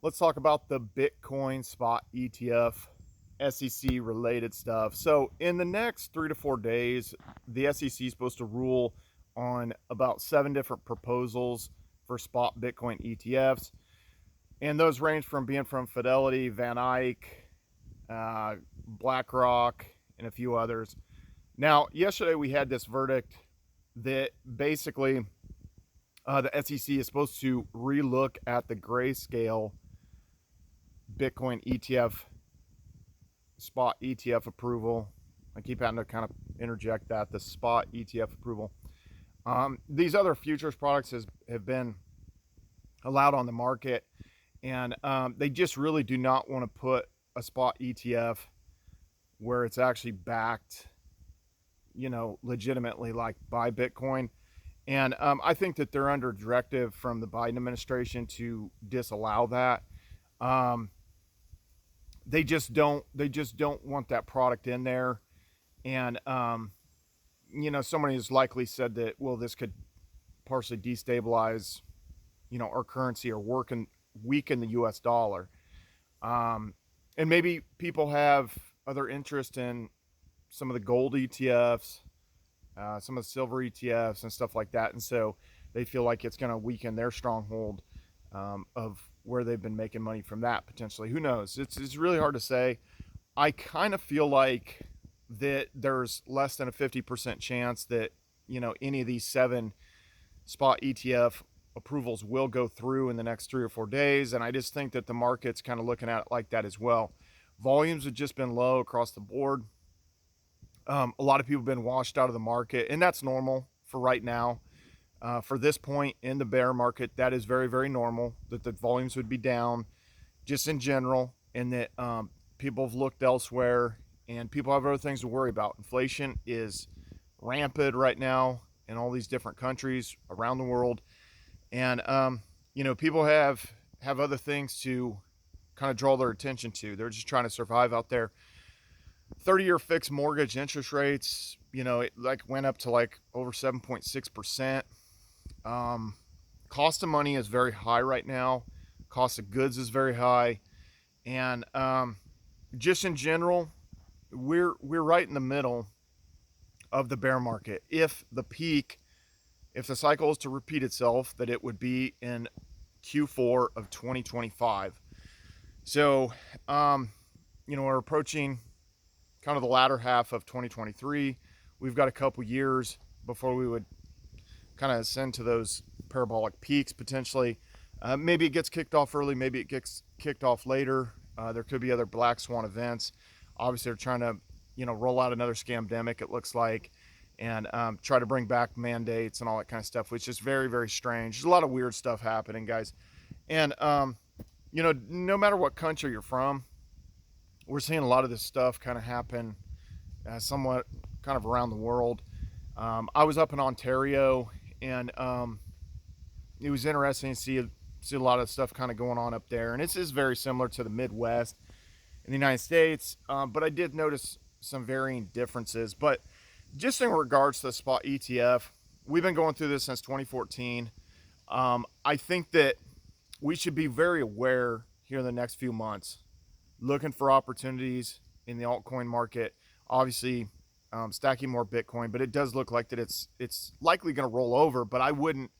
Let's talk about the Bitcoin spot ETF, SEC related stuff. So, in the next 3 to 4 days, the SEC is supposed to rule on about 7 different proposals for spot Bitcoin ETFs. And those range from being from Fidelity, Van Eyck, BlackRock, and a few others. Now, yesterday we had this verdict that basically the SEC is supposed to relook at the Grayscale Bitcoin ETF spot ETF approval. I keep having to kind of interject that the spot ETF approval. These other futures products have been allowed on the market, and they just really do not want to put a spot ETF where it's actually backed, legitimately, like by Bitcoin. And I think that they're under directive from the Biden administration to disallow that. Um, they just don't want that product in there. And somebody has likely said that, well, this could partially destabilize, our currency, or weaken the US dollar. And maybe people have other interest in some of the gold ETFs, some of the silver ETFs and stuff like that. And so they feel like it's going to weaken their stronghold of where they've been making money from that potentially. Who knows? It's really hard to say. I kind of feel like that there's less than a 50% chance that, any of these 7 spot ETF approvals will go through in the next 3 or 4 days. And I just think that the market's kind of looking at it like that as well. Volumes have just been low across the board. A lot of people have been washed out of the market, and that's normal for right now. For this point in the bear market, that is very, very normal that the volumes would be down just in general, and that people have looked elsewhere, and people have other things to worry about. Inflation is rampant right now in all these different countries around the world, and people have other things to kind of draw their attention to. They're just trying to survive out there. 30-year fixed mortgage interest rates, it like went up to like over 7.6%. Cost of money is very high right now. Cost of goods is very high. And just in general, we're right in the middle of the bear market. If the cycle is to repeat itself, that it would be in Q4 of 2025. So, we're approaching kind of the latter half of 2023. We've got a couple years before we would kind of ascend to those parabolic peaks potentially. Maybe it gets kicked off early, maybe it gets kicked off later. There could be other black swan events. Obviously, they're trying to, roll out another scamdemic, it looks like, and try to bring back mandates and all that kind of stuff, which is very, very strange. There's a lot of weird stuff happening, guys. And, no matter what country you're from, we're seeing a lot of this stuff kind of happen somewhat kind of around the world. I was up in Ontario, and it was interesting to see a lot of stuff kind of going on up there. And this is very similar to the Midwest in the United States, but I did notice some varying differences. But just in regards to the spot ETF, we've been going through this since 2014. I think that we should be very aware here in the next few months, looking for opportunities in the altcoin market. Obviously, stacking more Bitcoin, but it does look like that it's likely going to roll over. But I wouldn't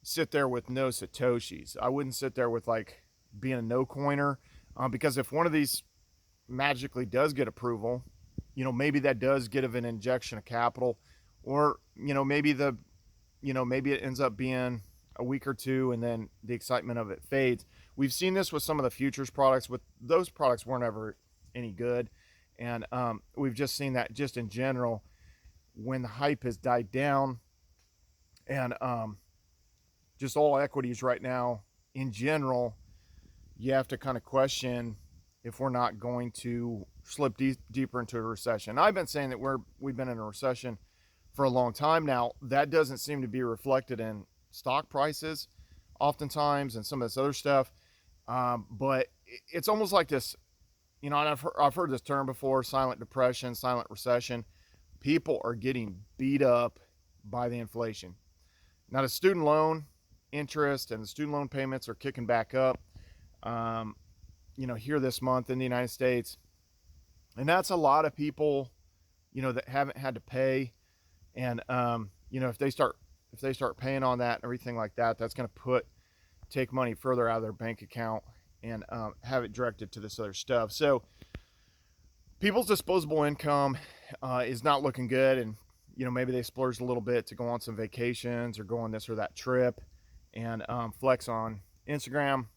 sit there with no satoshis. I wouldn't sit there with like being a no coiner, because if one of these magically does get approval, maybe that does get an injection of capital, or maybe maybe it ends up being a week or two, and then the excitement of it fades. We've seen this with some of the futures products. With those products weren't ever any good, and we've just seen that just in general when the hype has died down, and just all equities right now in general, you have to kind of question if we're not going to slip deeper into a recession. I've been saying that we've been in a recession for a long time now. That doesn't seem to be reflected in stock prices oftentimes and some of this other stuff. But it's almost like this, and I've heard this term before: silent depression, silent recession. People are getting beat up by the inflation. Now, the student loan interest and the student loan payments are kicking back up. here this month in the United States. And that's a lot of people, that haven't had to pay. And, if they start paying on that and everything like that, that's going to take money further out of their bank account and have it directed to this other stuff. So people's disposable income is not looking good. And, maybe they splurged a little bit to go on some vacations or go on this or that trip and flex on Instagram,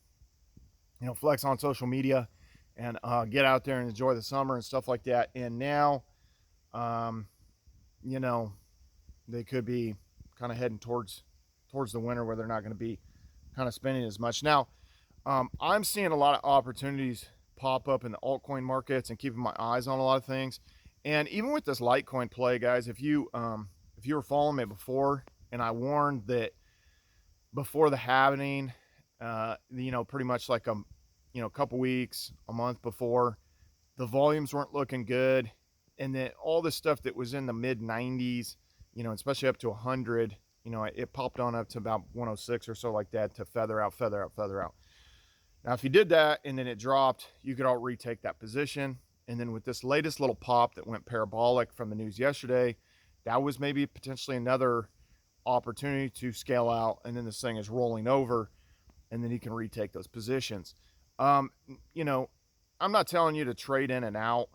flex on social media and get out there and enjoy the summer and stuff like that. And now, they could be kind of heading towards the winter where they're not going to be kind of spending as much. Now, I'm seeing a lot of opportunities pop up in the altcoin markets and keeping my eyes on a lot of things. And even with this Litecoin play, guys, if you were following me before, and I warned that before the halving, pretty much like a couple weeks, a month before, the volumes weren't looking good, and then all the stuff that was in the mid 90s, especially up to 100, it popped on up to about 106 or so like that to feather out. Now, if you did that and then it dropped, you could all retake that position. And then with this latest little pop that went parabolic from the news yesterday, that was maybe potentially another opportunity to scale out. And then this thing is rolling over, and then you can retake those positions. I'm not telling you to trade in and out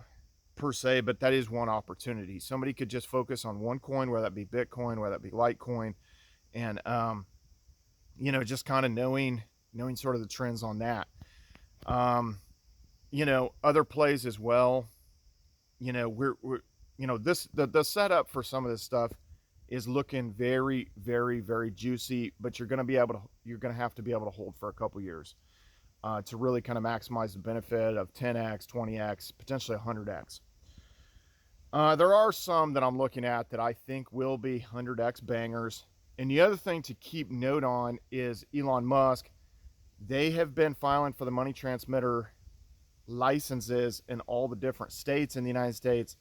per se, but that is one opportunity. Somebody could just focus on one coin, whether that be Bitcoin, whether that be Litecoin, and just kind of knowing sort of the trends on that. Other plays as well. The setup for some of this stuff is looking very, very, very juicy, but you're going to have to be able to hold for a couple years to really kind of maximize the benefit of 10x, 20x, potentially 100x. There are some that I'm looking at that I think will be 100x bangers. And the other thing to keep note on is Elon Musk. They have been filing for the money transmitter licenses in all the different states in the United States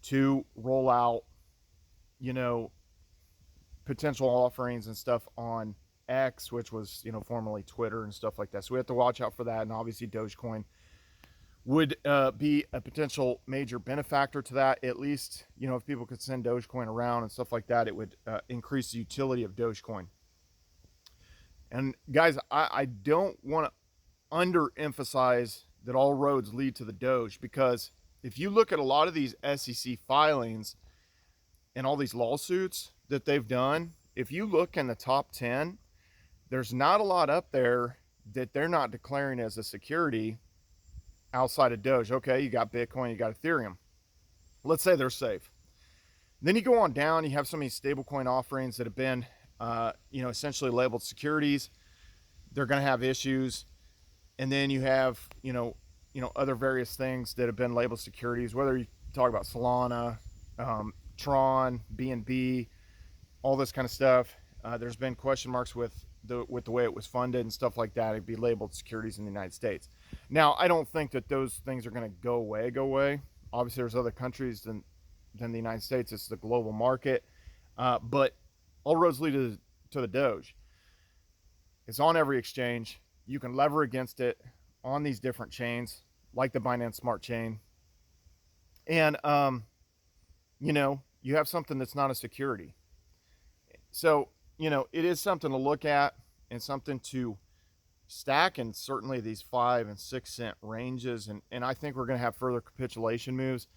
to roll out, potential offerings and stuff on X, which was, formerly Twitter and stuff like that. So we have to watch out for that. And obviously Dogecoin would be a potential major benefactor to that. At least, if people could send Dogecoin around and stuff like that, it would increase the utility of Dogecoin. And guys, I don't want to underemphasize that all roads lead to the Doge, because if you look at a lot of these SEC filings and all these lawsuits that they've done, if you look in the top 10, there's not a lot up there that they're not declaring as a security outside of Doge. Okay, you got Bitcoin, you got Ethereum. Let's say they're safe. Then you go on down, you have some of these stablecoin offerings that have been, essentially labeled securities. They're going to have issues. And then you have, other various things that have been labeled securities, whether you talk about Solana, Tron, BNB, all this kind of stuff. There's been question marks with the way it was funded and stuff like that. It'd be labeled securities in the United States. Now, I don't think that those things are going to go away. Obviously, there's other countries than the United States. It's the global market. But all roads lead to the Doge. It's on every exchange. You can lever against it on these different chains, like the Binance Smart Chain. And, you have something that's not a security. So, it is something to look at and something to stack in certainly these 5 and 6 cent ranges. And I think we're going to have further capitulation moves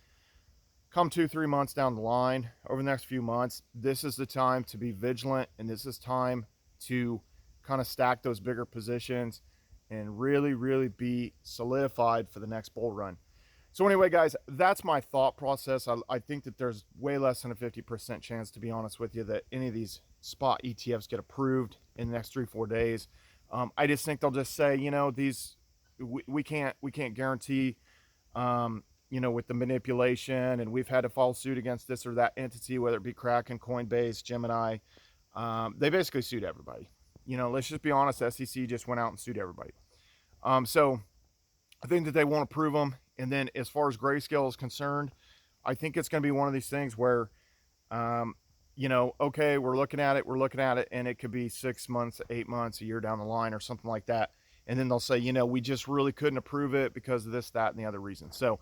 come 2-3 months down the line. Over the next few months, this is the time to be vigilant, and this is time to kind of stack those bigger positions and really, really be solidified for the next bull run. So anyway, guys, that's my thought process. I think that there's way less than a 50% chance, to be honest with you, that any of these spot ETFs get approved in the next 3-4 days. I just think they'll just say, these we can't guarantee, with the manipulation, and we've had to follow suit against this or that entity, whether it be Kraken, Coinbase, Gemini. They basically sued everybody. Let's just be honest, SEC just went out and sued everybody. So I think that they won't approve them. And then as far as Grayscale is concerned, I think it's going to be one of these things where, okay, we're looking at it, and it could be 6 months, 8 months, a year down the line or something like that. and then they'll say, you know, we just really couldn't approve it because of this, that, and the other reason. So,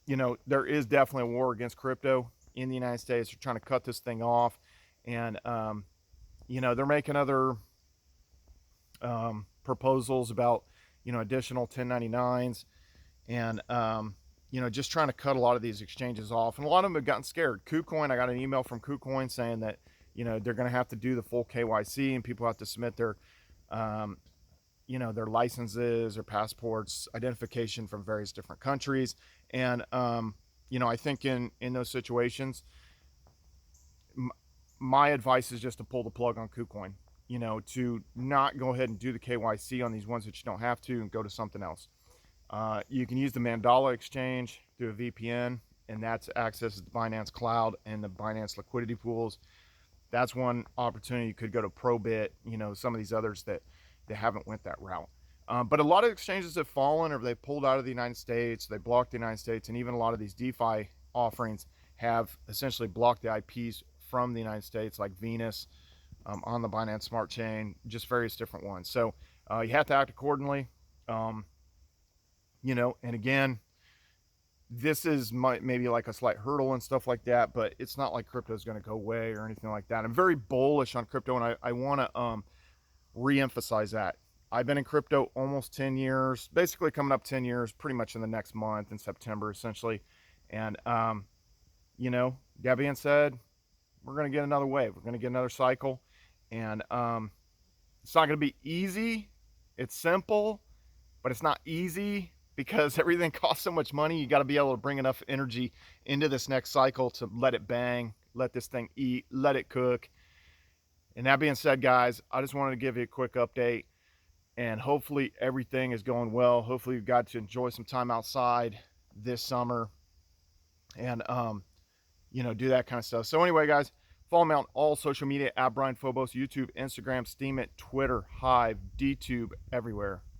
you know, there is definitely a war against crypto in the United States. They're trying to cut this thing off, and you know, they're making other proposals about, you know, additional 1099s, and you know, just trying to cut a lot of these exchanges off. And a lot of them have gotten scared. KuCoin, I got an email from KuCoin saying that, you know, they're going to have to do the full KYC, and people have to submit their you know, their licenses or passports, identification from various different countries. And you know, I think in those situations, my advice is just to pull the plug on KuCoin, you know, to not go ahead and do the KYC on these ones that you don't have to, and go to something else. You can use the Mandala exchange through a VPN, and that's access to the Binance Cloud and the Binance liquidity pools. That's one opportunity. You could go to Probit, you know, some of these others that they haven't went that route. But a lot of exchanges have fallen, or they've pulled out of the United States, they blocked the United States, and even a lot of these DeFi offerings have essentially blocked the IPs from the United States, like Venus, on the Binance Smart Chain, just various different ones. So you have to act accordingly. You know, and again, this is maybe like a slight hurdle and stuff like that, but it's not like crypto is going to go away or anything like that. I'm very bullish on crypto, and I want to re-emphasize that. I've been in crypto almost 10 years, basically coming up 10 years, pretty much in the next month, in September, essentially. And, you know, that being said, we're going to get another wave. We're going to get another cycle. And it's not going to be easy. It's simple, but it's not easy, because everything costs so much money. You got to be able to bring enough energy into this next cycle to let it bang, let this thing eat, let it cook. And that being said, guys, I just wanted to give you a quick update, and hopefully everything is going well. Hopefully you got to enjoy some time outside this summer, and you know, do that kind of stuff. So anyway, guys, follow me on all social media at Brian Phobos, YouTube, Instagram, Steemit, Twitter, Hive, DTube, everywhere.